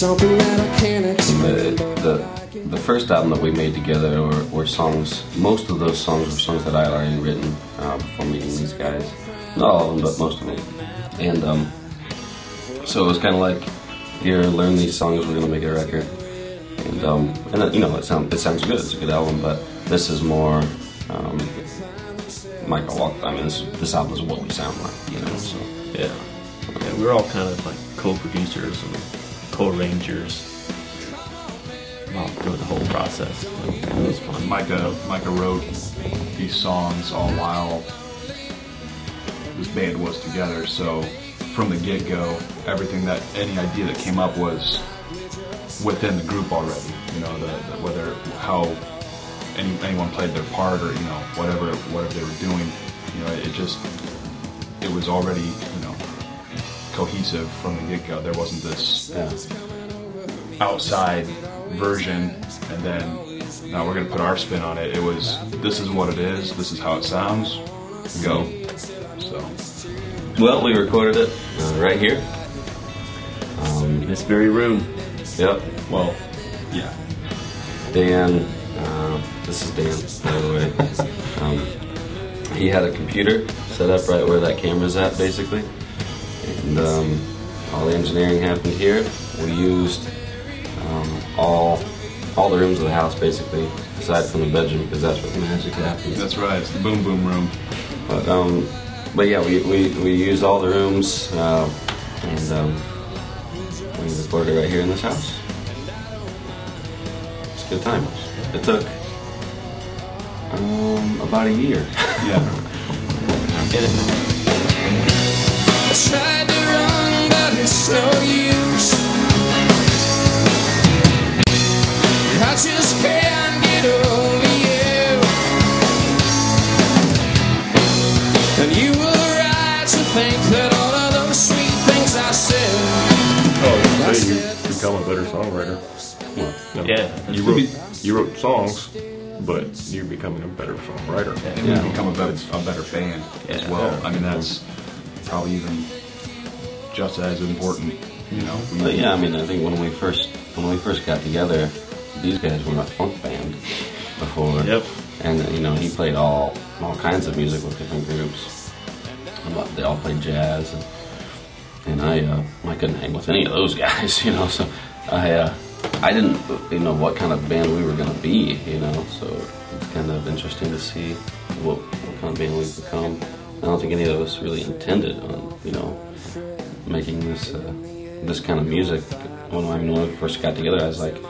something that I can't explain. The first album that we made together were songs. Most of those songs were songs that I had already written before meeting these guys. Not all of them, but most of them. And so it was kind of like, here, learn these songs. We're gonna make a record. And you know, it sounds good. It's a good album, but this is more Micah Walk. I mean, this album is what we sound like, you know. So yeah, we're all kind of like co-producers and co-arrangers while doing the whole process. It was fun. Micah wrote these songs all while this band was together. So from the get-go, any idea that came up was within the group already. You know, whether how anyone played their part, or you know, whatever they were doing, you know, it was already, you know, cohesive from the get-go. There wasn't this outside version and then now we're gonna put our spin on it. It was, this is what it is, this is how it sounds, go. So well, we recorded it right here in this very room. Yep. Well, yeah. Dan, this is Dan, by the way. He had a computer set up right where that camera's at, basically. And all the engineering happened here. We used all the rooms of the house, basically, aside from the bedroom, because that's where the magic happens. That's right, it's the boom boom room. But yeah, we used all the rooms, and we recorded right here in this house. It's a good time. It took about a year. Yeah. I tried to run, but it's no use. I just can't get over you. And you were right to think that all of those sweet things I said. Oh, you become a better songwriter. Well, Yeah. you wrote songs, but you're becoming a better songwriter. And we become a better band as well. Yeah. I mean, that's probably even just as important, you know. But yeah, I mean, I think when we first got together, these guys were a funk band before. Yep. And you know, he played all kinds of music with different groups. They all played jazz, and I couldn't hang with any of those guys, you know. So I didn't know what kind of band we were going to be, you know. So it's kind of interesting to see what kind of band we've become. I don't think any of us really intended on, you know, making this kind of music. When we first got together, I was like,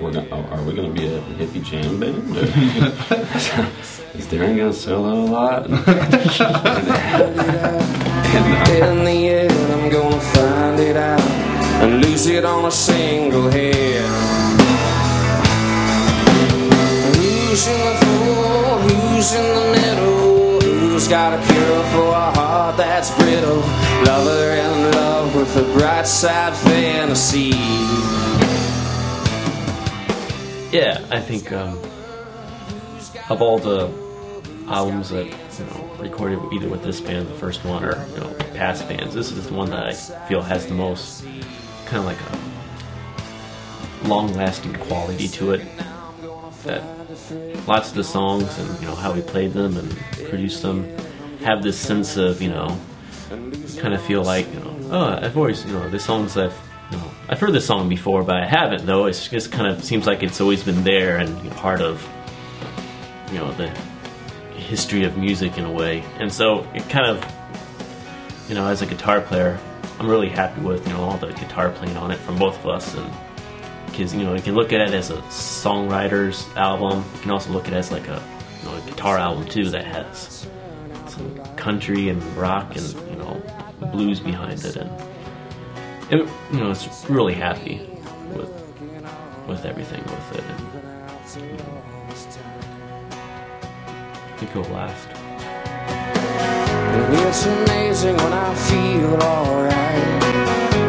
are we going to be a hippie jam band? Is Darren going to solo a lot? In the end, I'm gonna find it out and lose it on a single head. Who's in the fall? Who's in the middle? Who's got a cure for a heart that's brittle? Lover in love with a bright side fantasy. Yeah, I think of all the albums that recorded either with this band, the first one, or past bands, this is the one that I feel has the most kind of like a long-lasting quality to it. That lots of the songs and how we played them and produced them have this sense of kind of feel like I've always the songs I've heard this song before, but I haven't though. It's just kind of seems like it's always been there and part of the history of music in a way. And so it kind of as a guitar player, I'm really happy with all the guitar playing on it from both of us, and because you can look at it as a songwriter's album. You can also look at it as like a guitar album too that has some country and rock and blues behind it, and it's really happy with everything with it, and I think it'll last. And it's amazing when I feel alright,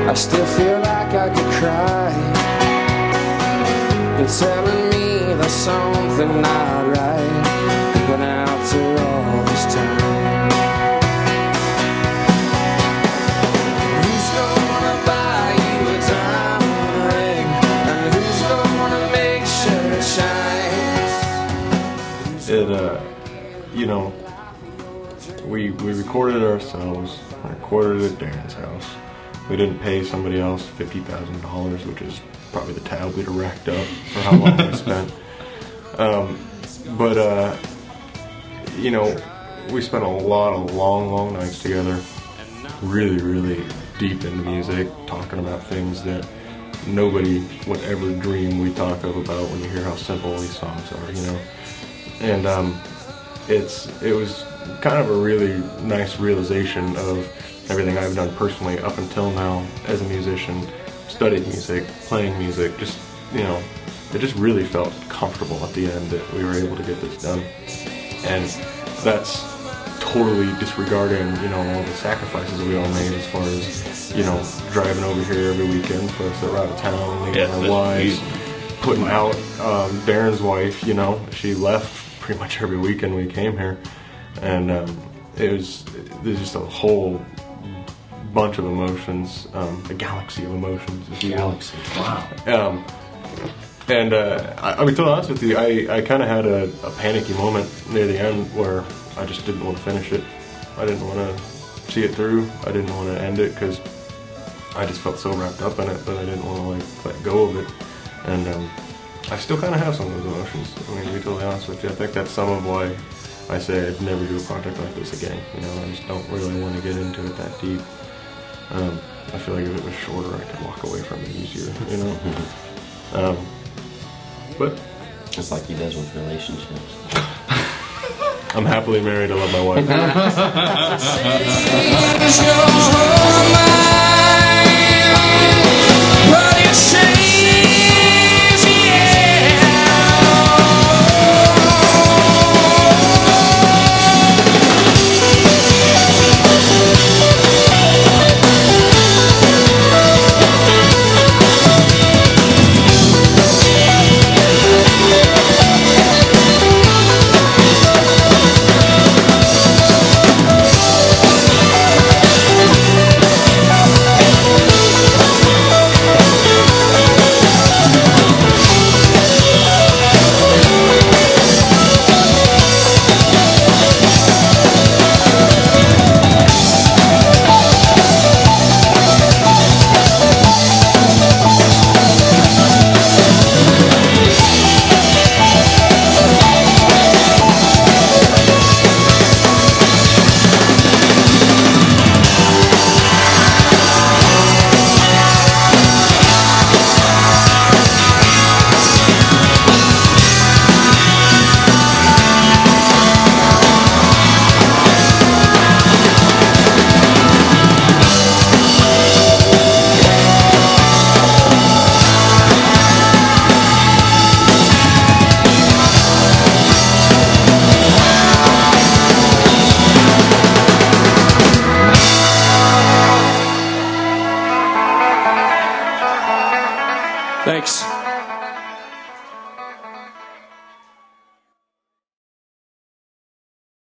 I still feel like I could cry. You're telling me there's something not right, even after all this time. Who's gonna buy you a diamond recorded it ourselves. I recorded it at Darren's house. We didn't pay somebody else $50,000, which is probably the tab we'd have racked up for how long we spent. You know, we spent a lot of long nights together, really deep into music, talking about things that nobody would ever dream we talk about when you hear how simple these songs are, you know. And it was kind of a really nice realization of everything I've done personally up until now as a musician, studied music, playing music, just, you know, it just really felt comfortable at the end that we were able to get this done. And that's totally disregarding, you know, all the sacrifices we all made as far as, you know, driving over here every weekend for us that were out of town, leaving our wives, putting out Darren's wife, you know, she left pretty much every weekend we came here. And there's just a whole bunch of emotions, a galaxy of emotions. Galaxy, wow. I mean, to be honest with you, I kind of had a panicky moment near the end where I just didn't want to finish it. I didn't want to see it through. I didn't want to end it because I just felt so wrapped up in it that I didn't want to like let go of it. And I still kind of have some of those emotions. I mean, to be totally honest with you, I think that's some of why I say I'd never do a project like this again. You know, I just don't really want to get into it that deep. I feel like if it was shorter, I could walk away from it easier. You know. But just like he does with relationships. I'm happily married. I love my wife. Thanks.